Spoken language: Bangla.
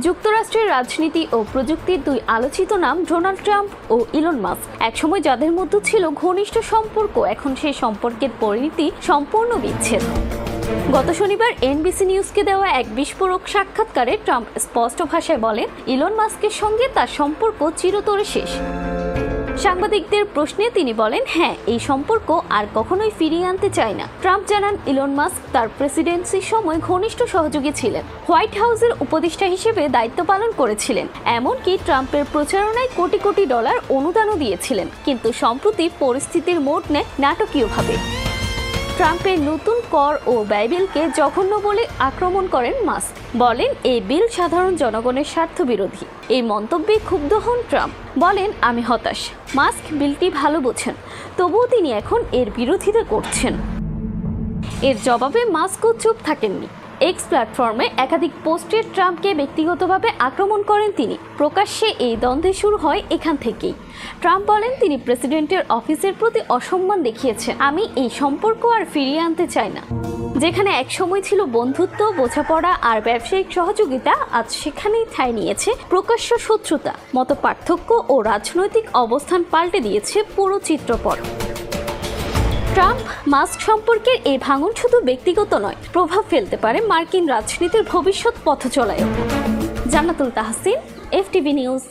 যুক্তরাষ্ট্রের রাজনীতি ও প্রযুক্তির দুই আলোচিত নাম ডোনাল্ড ট্রাম্প ও ইলন মাস্ক। একসময় যাদের মধ্যে ছিল ঘনিষ্ঠ সম্পর্ক, এখন সেই সম্পর্কের পরিণতি সম্পূর্ণ বিচ্ছেদ। গত শনিবার এনবিসি নিউজকে দেওয়া এক বিস্ফোরক সাক্ষাৎকারে ট্রাম্প স্পষ্ট ভাষায় বলেন, ইলন মাস্কের সঙ্গে তার সম্পর্ক চিরতরে শেষ। সাংবাদিকদের প্রশ্নে তিনি বলেন, হ্যাঁ, এই সম্পর্ক আর কখনোই ফিরিয়ে আনতে চায় না। ট্রাম্প জানান, ইলন মাস্ক তার প্রেসিডেন্সির সময় ঘনিষ্ঠ সহযোগী ছিলেন, হোয়াইট হাউসের উপদেষ্টা হিসেবে দায়িত্ব পালন করেছিলেন, এমনকি ট্রাম্পের প্রচারণায় কোটি কোটি ডলার অনুদানও দিয়েছিলেন। কিন্তু সম্প্রতি পরিস্থিতির মোড় নেয় নাটকীয়ভাবে। ট্রাম্পের নতুন কর ও ব্যয় বিলকে জঘন্য বলে আক্রমণ করেন মাস্ক, বলেন এই বিল সাধারণ জনগণের স্বার্থ বিরোধী। এই মন্তব্যে ক্ষুব্ধ হন ট্রাম্প, বলেন আমি হতাশ। মাস্ক বিলটি ভালো বোঝেন, তবুও তিনি এখন এর বিরোধিতা করছেন। এর জবাবে মাস্কও চুপ থাকেননি। এক্স প্ল্যাটফর্মে একাধিক পোস্টে ট্রাম্পকে ব্যক্তিগতভাবে আক্রমণ করেন তিনি। প্রকাশ্যে এই দ্বন্দ্ব শুরু হয় এখান থেকেই। ট্রাম্প বলেন, তিনি প্রেসিডেন্টের অফিসের প্রতি অসম্মান দেখিয়েছেন। আমি এই সম্পর্ক আর ফিরিয়ে আনতে চাই না। যেখানে একসময় ছিল বন্ধুত্ব, বোঝাপড়া আর ব্যবসায়িক সহযোগিতা, আজ সেখানেই ঠাঁই নিয়েছে প্রকাশ্য শত্রুতা। মত পার্থক্য ও রাজনৈতিক অবস্থান পাল্টে দিয়েছে পুরো চিত্রপট। ট্রাম্প মাস্ক সম্পর্কের এই ভাঙন শুধু ব্যক্তিগত নয়, প্রভাব ফেলতে পারে মার্কিন রাজনীতির ভবিষ্যৎ পথচলায়ও। জান্নাতুল তাহসিন, এফটিভি নিউজ।